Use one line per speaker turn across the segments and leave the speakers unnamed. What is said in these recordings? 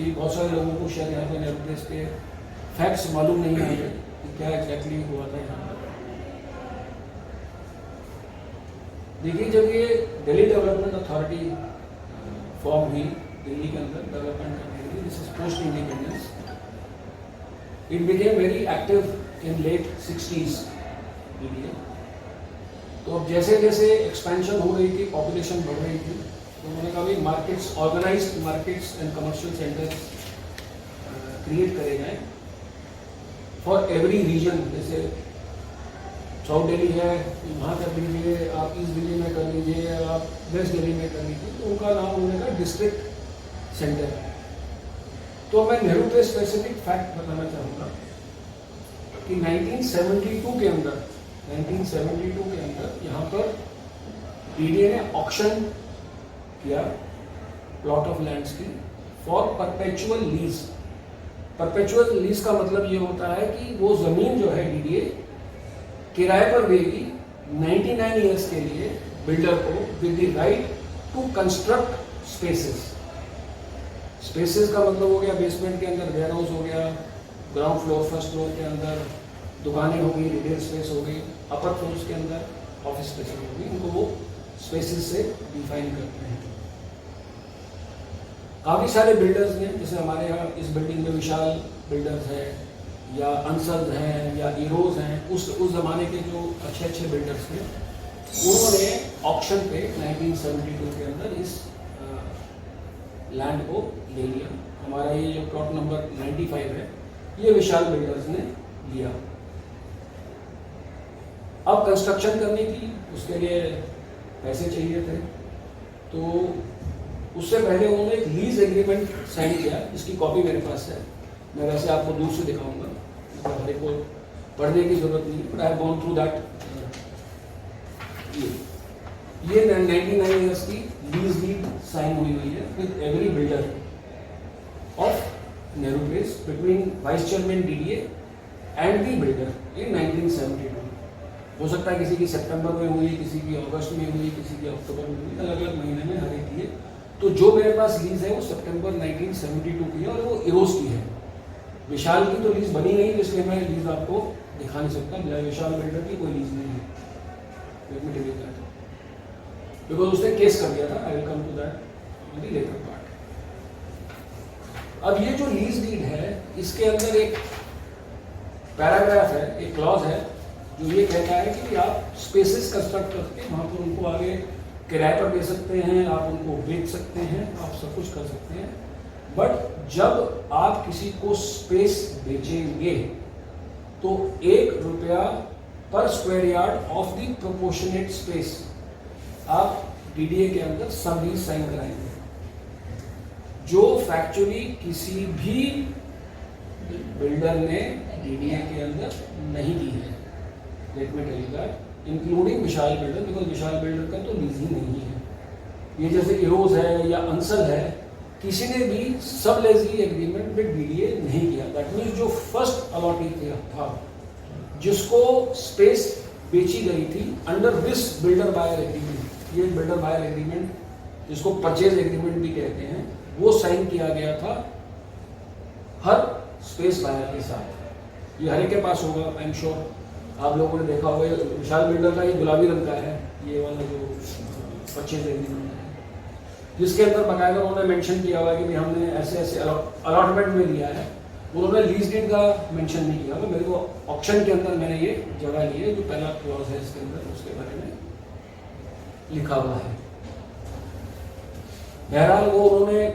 Actually बहुत सारे लोगों को शायद यहाँ पे नेहरू के फैक्ट्स मालूम नहीं है कि क्या एग्जैक्टली हुआ था यहाँ पर। देखिए, जब ये दिल्ली डेवलपमेंट अथॉरिटी फॉर्म हुई दिल्ली के अंदर डेवलपमेंट करने के लिए, this is post independence, it became very active in late 60s DDA। तो अब जैसे जैसे एक्सपेंशन हो रही थी, पॉपुलेशन बढ़ रही थी, तो उन्होंने कहा भाई markets, organised markets and commercial centres create करे जाएं फॉर एवरी रीजन। जैसे साउथ दिल्ली है, वहाँ कर लीजिए, आप ईस्ट दिल्ली में कर लीजिए, आप वेस्ट दिल्ली में कर लीजिए, तो उनका नाम उन्होंने कहा डिस्ट्रिक्ट सेंटर। तो मैं नेहरू पे स्पेसिफिक फैक्ट बताना चाहूँगा कि 1972 के अंदर यहाँ पर DDA ने ऑक्शन किया प्लॉट ऑफ लैंड्स की for perpetual lease. Perpetual lease का मतलब ये होता है कि वो जमीन जो है DDA किराए पर देगी 99 ईयर्स के लिए बिल्डर को with the right to construct spaces. Spaces का मतलब हो गया बेसमेंट के अंदर वेयर हाउस हो गया, ग्राउंड फ्लोर फर्स्ट फ्लोर के अंदर दुकानें होगी, रिटेल स्पेस हो गई, अपर फ्लोर्स के अंदर ऑफिस स्पेस होगी, इनको वो स्पेसेस से डिफाइन करते हैं। काफ़ी सारे बिल्डर्स हैं, जैसे हमारे यहाँ इस बिल्डिंग में विशाल बिल्डर्स हैं या अंसद हैं या इरोज हैं, उस ज़माने के जो अच्छे अच्छे बिल्डर्स थे, उन्होंने ऑक्शन पे 1972 के अंदर इस लैंड को ले लिया। हमारा ये जो प्लॉट नंबर 95 है, ये विशाल बिल्डर्स ने लिया। अब कंस्ट्रक्शन करने की उसके लिए पैसे चाहिए थे, तो उससे पहले उन्होंने एक लीज एग्रीमेंट साइन किया, इसकी कॉपी मेरे पास है, मैं वैसे आपको दूर से दिखाऊंगा, हमारे को पढ़ने की जरूरत नहीं, but I have gone through that. ये 99 ईयर्स की लीज डीड साइन हुई है with every builder of Nehru Place between vice chairman DDA and the builder in 1972। हो सकता है किसी की सितंबर में हुई, किसी की अगस्त में हुई, किसी की अक्टूबर में हुई, अलग अलग महीने में हर एक की है। तो जो मेरे पास लीज है वो सितंबर 1972 की है और वो इरोज की है। विशाल की तो लीज बनी नहीं, इसलिए मैं लीज आपको दिखा नहीं सकता। विशाल बिल्डर की कोई लीज नहीं है, बिकॉज उसने केस कर दिया था। I will come to that in the latter part. अब ये जो लीज डीड है, इसके अंदर एक पैराग्राफ है, एक क्लॉज है, जो ये कहता है कि आप स्पेसेस कंस्ट्रक्ट करके वहां पर उनको आगे किराए पर दे सकते हैं, आप उनको बेच सकते हैं, आप सब कुछ कर सकते हैं। बट जब आप किसी को स्पेस बेचेंगे तो ₹1 पर square yard of the proportionate space आप DDA के अंदर सब लीज साइन कराएंगे, जो फैक्चुअली किसी भी बिल्डर ने DDA के अंदर नहीं दी है। Let me tell you that, including Vishal builder, because Vishal builder का तो लीज ही नहीं है। ये जैसे इरोज है या अंसल है, किसी ने भी सब लेजी एग्रीमेंट विद DDA नहीं किया। दैट मीन्स जो फर्स्ट अलॉटी था, जिसको स्पेस बेची गई थी under this builder buyer agreement, ये बिल्डर बायर एग्रीमेंट जिसको परचेज एग्रीमेंट भी कहते हैं, वो साइन किया गया था हर स्पेस बायर के साथ। ये हर एक के पास होगा, आई एम श्योर आप लोगों ने देखा होगा। विशाल बिल्डर का ये गुलाबी रंग का है, ये वाला जो परचेज एग्रीमेंट है, जिसके अंदर बाकायदा उन्होंने मेंशन किया हुआ है कि हमने ऐसे ऐसे अलॉटमेंट में लिया है। उन्होंने लीज डीड का मेंशन नहीं किया। तो मेरे को ऑक्शन के अंदर मैंने ये जगह ली है, जो पहला क्लॉज है इसके अंदर, उसके बारे में लिखा हुआ है। बहरहाल वो उन्होंने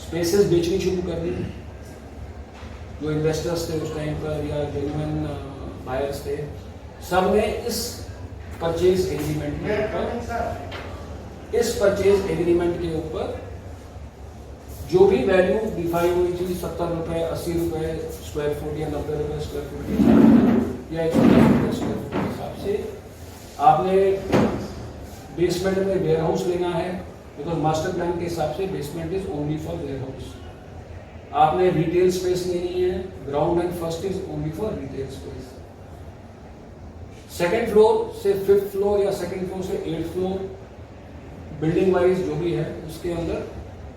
स्पेसेस बेचनी शुरू कर दी। जो इन्वेस्टर्स थे उस टाइम पर या जेन्युइन बायर्स थे, सब ने इस परचेज एग्रीमेंट के ऊपर जो भी वैल्यू डिफाइन हुई थी, ₹70, ₹80 स्क्वायर फुट या ₹90 स्क्वायर फुट या ₹100 स्क्वायर फुट के हिसाब से आपने बेसमेंट में वेयर हाउस लेना है, बिकॉज मास्टर प्लान के हिसाब से basement is only for warehouse. आपने रिटेल स्पेस लेनी है, ground and first is only for retail space. Second floor से 5th फ्लोर या सेकेंड फ्लोर से 8th फ्लोर बिल्डिंग वाइज जो भी है, उसके अंदर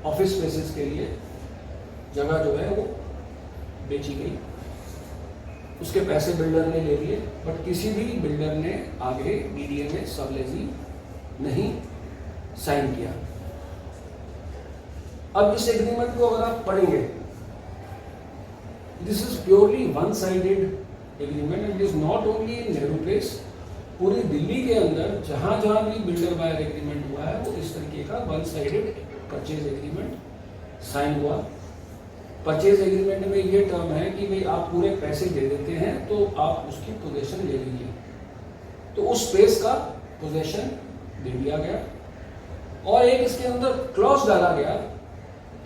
ऑफिस स्पेसेस के लिए जगह जो है वो बेची गई। उसके पैसे बिल्डर ने ले लिए, बट किसी भी बिल्डर ने आगे डीडीए में सबलेजी नहीं साइन किया। अब इस एग्रीमेंट को अगर आप पढ़ेंगे, this is purely one sided agreement and it is not only in Nehru place, पूरी दिल्ली के अंदर जहां जहां भी बिल्डर बायर एग्रीमेंट हुआ है वो इस तरीके का one sided purchase agreement sign हुआ। परचेज एग्रीमेंट में ये टर्म है कि भाई आप पूरे पैसे दे देते हैं तो आप उसकी पोजेशन ले लीजिए, तो उस स्पेस का पोजेशन दे दिया गया। और एक इसके अंदर क्लॉज डाला गया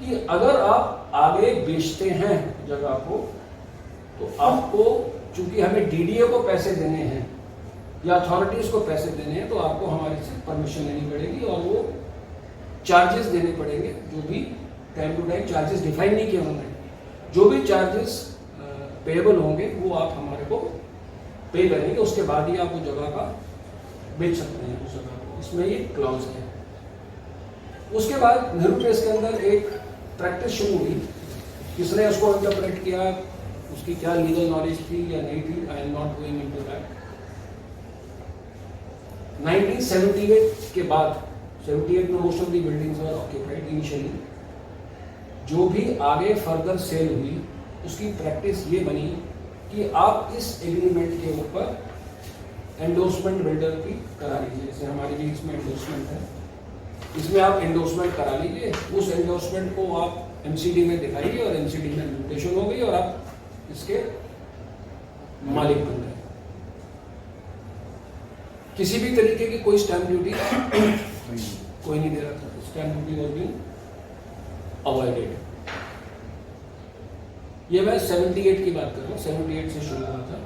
कि अगर आप आगे बेचते हैं जगह को तो आपको, चूंकि हमें डीडीए को पैसे देने हैं या अथॉरिटीज को पैसे देने हैं, तो आपको हमारे से परमिशन लेनी पड़ेगी और वो चार्जेस देने पड़ेंगे। जो भी time to time charges define नहीं किए उन्होंने, जो भी चार्जेस पेएबल होंगे वो आप हमारे को पे करेंगे, उसके बाद ही आप वो जगह का बेच सकते हैं उस जगह को। इसमें ये क्लॉज है। उसके बाद नेहरू प्लेस के अंदर एक प्रैक्टिस शुरू हुई। किसने उसको इंटरप्रेट किया, उसकी क्या लीगल नॉलेज थी या नहीं थी, I am not going into that. 1978 के बाद, 78 में most of the buildings were occupied initially, जो भी आगे फर्दर सेल हुई उसकी प्रैक्टिस ये बनी कि आप इस एग्रीमेंट के ऊपर एंडोर्समेंट बिल्डर की करा लीजिए। जैसे हमारी भी इसमें एंडोर्समेंट है, इसमें आप एंडोर्समेंट करा लीजिए। उस एंडोर्समेंट को आप एमसीडी में दिखाइए और एमसीडी में म्यूटेशन हो गई और आप इसके मालिक बन गए। किसी भी तरीके की कोई स्टैम्प ड्यूटी कोई नहीं दे रहा था, stamp duty was being avoided. ये मैं 78 की बात कर रहा हूँ, 78 से शुरू हुआ था।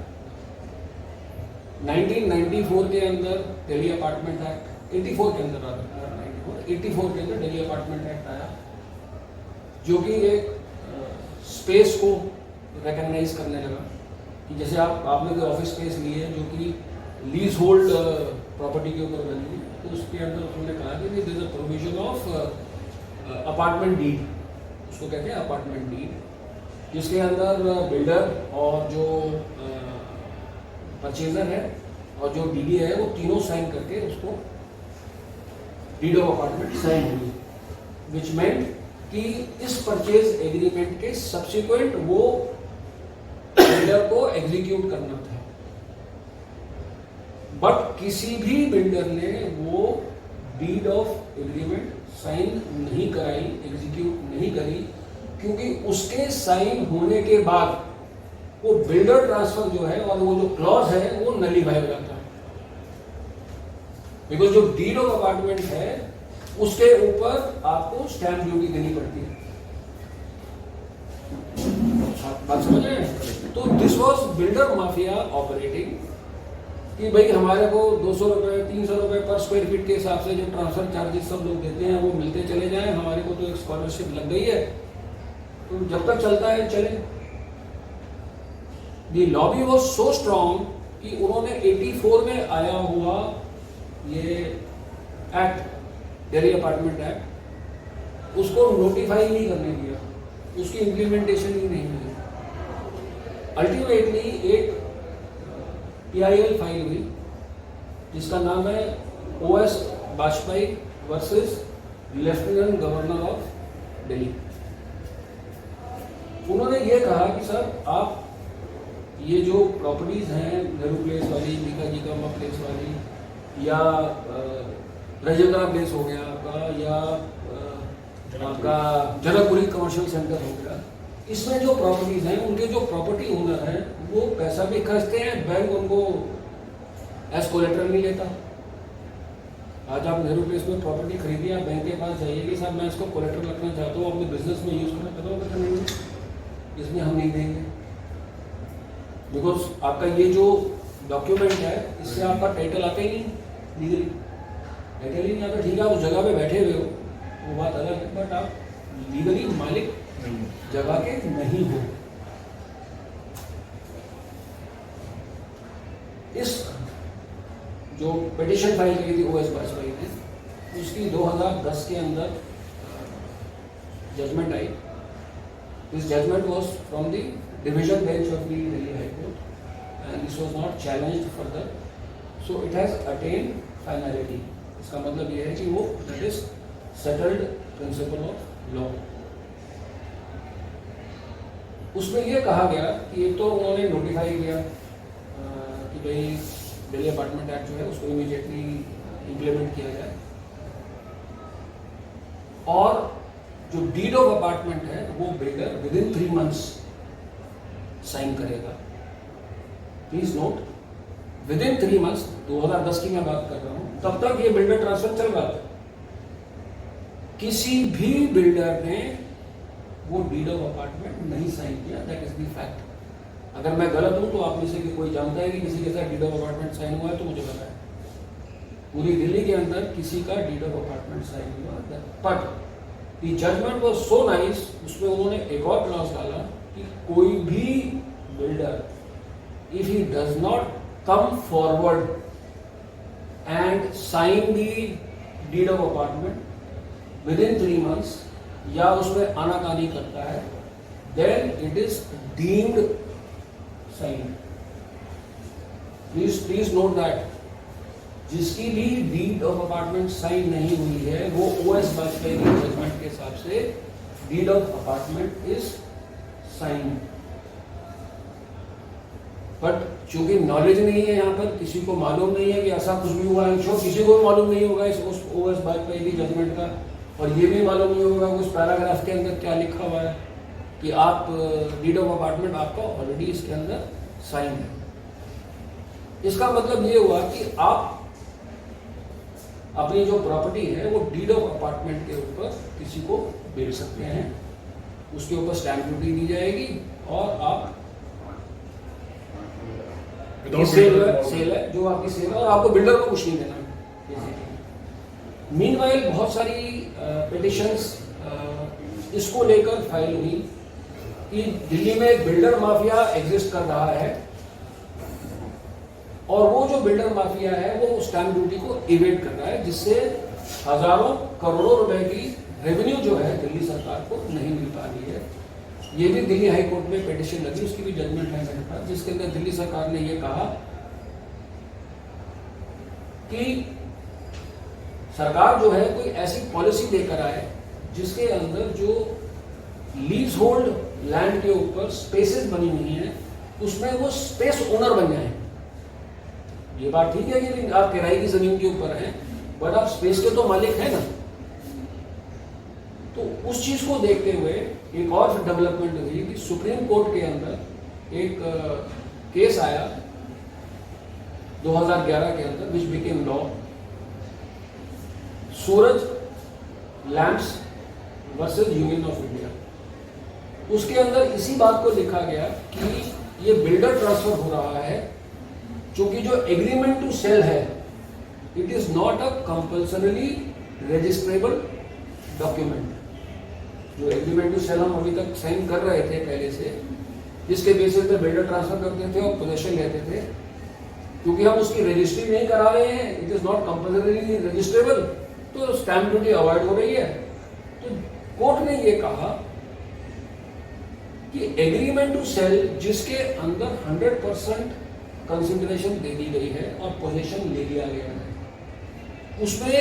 1994 के अंदर दिल्ली अपार्टमेंट एक्ट, 84 के अंदर 84 के अंदर दिल्ली अपार्टमेंट एक्ट आया, जो कि एक स्पेस को रिकॉग्नाइज करने लगा कि जैसे आपने कोई ऑफिस स्पेस ली है जो कि लीज होल्ड प्रॉपर्टी के ऊपर बनी है, तो उसके अंदर उन्होंने कहा कि this is a provision of apartment deed, उसको कहते हैं अपार्टमेंट डीड, जिसके अंदर बिल्डर और जो परचेजर है और जो डीडी है वो तीनों साइन करके उसको डीड ऑफ अपार्टमेंट साइन हुई, विच मेंट कि इस परचेज एग्रीमेंट के सब्सिक्वेंट वो बिल्डर को एग्जीक्यूट करना था। बट किसी भी बिल्डर ने वो डीड ऑफ एग्रीमेंट साइन नहीं कराई, एग्जीक्यूट नहीं करी, क्योंकि उसके साइन होने के बाद वो बिल्डर ट्रांसफर जो है और वो जो क्लॉज है वो नलीफाई हो जाता है। बिकॉज जो डीड ऑफ अपार्टमेंट है उसके ऊपर आपको स्टैम्प ड्यूटी देनी पड़ती है। बात समझ रहे हैं? तो this was builder mafia operating कि भाई हमारे को 200 रुपए 300 रुपए पर स्क्वायर फीट के हिसाब से जो ट्रांसफर चार्जेस सब लोग देते हैं वो मिलते चले जाएं, हमारे को तो एक स्कॉलरशिप लग गई है, तो जब तक चलता है चले। दी लॉबी वॉज सो स्ट्रॉन्ग कि उन्होंने 84 में आया हुआ ये एक्ट, दिल्ली अपार्टमेंट एक्ट, उसको नोटिफाई नहीं करने दिया, उसकी इंप्लीमेंटेशन ही नहीं हुई। अल्टीमेटली एक PIL फाइल हुई जिसका नाम है OS Vajpayee versus lieutenant governor of Delhi. उन्होंने ये कहा कि सर आप ये जो प्रॉपर्टीज हैं नेहरू प्लेस वाली, मीकाजी कामा प्लेस वाली, या राजेंद्रा प्लेस हो गया आपका, या आपका जनकपुरी कमर्शियल सेंटर हो गया, इसमें जो प्रॉपर्टीज हैं उनके जो प्रॉपर्टी ओनर हैं वो पैसा भी खर्चते हैं, बैंक उनको एज कोलेटरल नहीं लेता। आज आप नेहरू प्लेस में प्रॉपर्टी खरीदिए, आप बैंक के पास जाइए कि साहब मैं इसको कोलेटरल रखना चाहता हूँ, अपने बिजनेस में यूज करना चाहता हूँ, नहीं, इसमें हम नहीं देंगे, बिकॉज आपका ये जो डॉक्यूमेंट है इससे आपका टाइटल आता ही नहीं, लीगली टाइटल ही नहीं आता। ठीक है आप उस जगह पे बैठे हुए हो वो बात अलग है, बट आप लीगली मालिक जगह के नहीं हो। इस जो पिटीशन फाइल की थी OS वाजपेयी ने, उसकी 2010 के अंदर जजमेंट आई. This judgement was from the division bench of the Delhi high court and this was not challenged further. So it has attain finality. इसका मतलब ये है कि वो that is settled principle of law. उसमें ये कहा गया कि एक तो उन्होंने नोटिफाई किया कि भाई दिल्ली अपार्टमेंट एक्ट जो है उसको इमीडिएटली इम्प्लीमेंट किया जाए, और जो डीड ऑफ अपार्टमेंट है वो builder within 3 months sign करेगा. Please note, within 3 months, 2010 की मैं बात कर रहा हूं, तब तक ये बिल्डर ट्रांसफर चल रहा था. किसी भी बिल्डर ने वो डीड ऑफ अपार्टमेंट नहीं साइन किया. That is the fact. अगर मैं गलत हूं तो आप में से कि कोई जानता है कि किसी के साथ डीड ऑफ अपार्टमेंट साइन हुआ है तो मुझे बताएं. पूरी दिल्ली के अंदर किसी का डीड ऑफ अपार्टमेंट साइन हुआ. But the judgement was so nice, उसमें उन्होंने एक और क्लॉज डाला कि कोई भी builder if he does not come forward and sign the deed of apartment within 3 months या उसमें आनाकानी करता है, then it is deemed sign. Please note that जिसकी भी डीड ऑफ अपार्टमेंट साइन नहीं हुई है वो ओएस वाजपेयी के जजमेंट के हिसाब से deed of apartment is sign. But चूंकि नॉलेज नहीं है यहाँ पर, किसी को मालूम नहीं है कि ऐसा कुछ भी हुआ है, किसी को भी मालूम नहीं होगा इस ओएस वाजपेयी की जजमेंट का, और ये भी मालूम नहीं होगा उस पैराग्राफ के अंदर क्या लिखा हुआ है कि आप डीड ऑफ अपार्टमेंट आपका ऑलरेडी इसके अंदर साइन है. इसका मतलब ये हुआ कि आप अपनी जो प्रॉपर्टी है वो डीड ऑफ अपार्टमेंट के ऊपर किसी को बेच सकते हैं, उसके ऊपर स्टैंप ड्यूटी दी जाएगी और आप सेल है जो आपकी सेल है, और आपको बिल्डर को कुछ नहीं देना. मीनवाइल बहुत सारी पिटिशंस इसको लेकर फाइल हुई कि दिल्ली में एक बिल्डर माफिया एग्जिस्ट कर रहा है, और वो जो बिल्डर माफिया है वो स्टैंप ड्यूटी को इवेट कर रहा है, जिससे हजारों करोड़ों रुपए की रेवेन्यू जो है दिल्ली सरकार को नहीं मिल पा रही है. ये भी दिल्ली हाई कोर्ट में पिटिशन लगी, उसकी भी जजमेंट है मेरे पास, जिसके अंदर दिल्ली सरकार ने ये कहा कि सरकार जो है कोई ऐसी पॉलिसी लेकर आए जिसके अंदर जो लीज होल्ड लैंड के ऊपर स्पेसेस बनी हुई हैं उसमें वो स्पेस ओनर बन जाए. ये बात ठीक है कि आप किराए की जमीन के ऊपर हैं, बट आप स्पेस के तो मालिक हैं ना. तो उस चीज को देखते हुए एक और डेवलपमेंट हुई कि सुप्रीम कोर्ट के अंदर एक केस आया 2011 के अंदर, which became law, Suraj lamps versus union of India. उसके अंदर इसी बात को लिखा गया कि ये बिल्डर ट्रांसफर हो रहा है, क्योंकि जो एग्रीमेंट टू सेल है it is not a compulsorily registrable document. जो एग्रीमेंट टू सेल हम अभी तक साइन कर रहे थे पहले से, जिसके बेसिस पे बिल्डर ट्रांसफर करते थे और पोजेशन लेते थे, क्योंकि हम उसकी रजिस्ट्री नहीं करा रहे हैं, it is not compulsorily registrable, तो स्टैंप ड्यूटी अवॉइड हो रही है. तो कोर्ट ने ये कहा कि एग्रीमेंट टू सेल जिसके अंदर 100% कंसिडरेशन दे दी गई है और पोजीशन ले लिया गया है, उसमें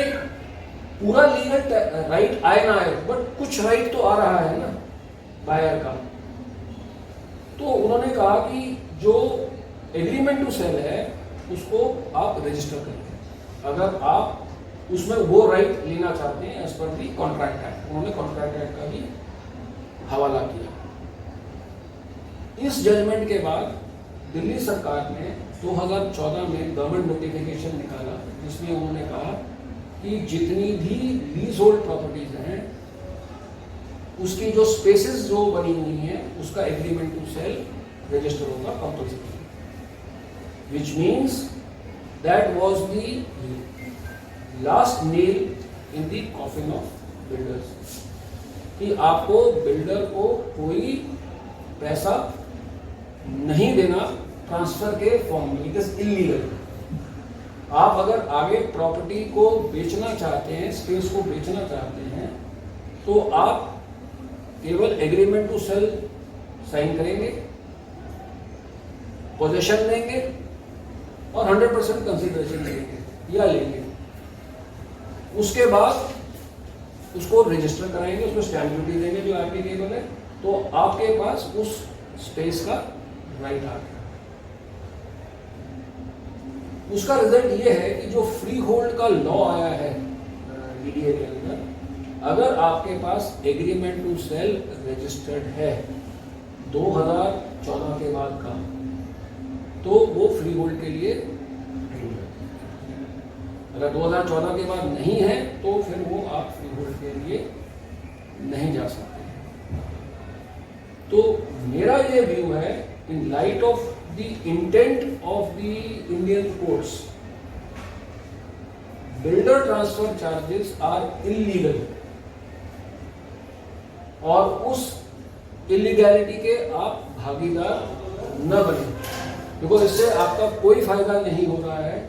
पूरा लीगल राइट आए ना आए, बट कुछ राइट तो आ रहा है ना बायर का. तो उन्होंने कहा कि जो एग्रीमेंट टू सेल है उसको आप रजिस्टर करिए अगर आप उसमें वो राइट लेना चाहते हैं as per the contract act. उन्होंने कॉन्ट्रैक्ट एक्ट का भी हवाला किया. इस जजमेंट के बाद दिल्ली सरकार ने 2014 में गवर्नमेंट नोटिफिकेशन निकाला, जिसमें उन्होंने कहा कि जितनी भी लीज होल्ड प्रॉपर्टीज हैं उसकी जो स्पेसेस जो बनी हुई हैं उसका एग्रीमेंट टू सेल रजिस्टर होगा compulsory, which means that was the last nail in the coffin of builders, कि आपको बिल्डर को कोई पैसा नहीं देना ट्रांसफर के फॉर्म में. It is illegal. आप अगर आगे प्रॉपर्टी को बेचना चाहते हैं, स्पेस को बेचना चाहते हैं, तो आप केवल एग्रीमेंट टू सेल साइन करेंगे, पोजेशन देंगे और 100% कंसिडरेशन देंगे या लेंगे। उसके बाद उसको रजिस्टर कराएंगे, उसमें स्टैम्प ड्यूटी देंगे जो एप्लीकेबल है, तो आपके पास उस स्पेस का राइट आ गया। उसका रिजल्ट ये है कि जो फ्री होल्ड का लॉ आया है डीडीए के अंदर, अगर आपके पास एग्रीमेंट टू सेल रजिस्टर्ड है 2014 के बाद का, तो वो फ्री होल्ड के लिए ट्रू है। अगर 2014 के बाद नहीं है तो फिर वो आप फ्री होल्ड के लिए नहीं जा सकते। तो मेरा ये व्यू है, in light of the intent of the Indian courts, builder transfer charges are illegal, और उस इलीगैलिटी के आप भागीदार न बने, बिकॉज इससे आपका कोई फायदा नहीं हो रहा है।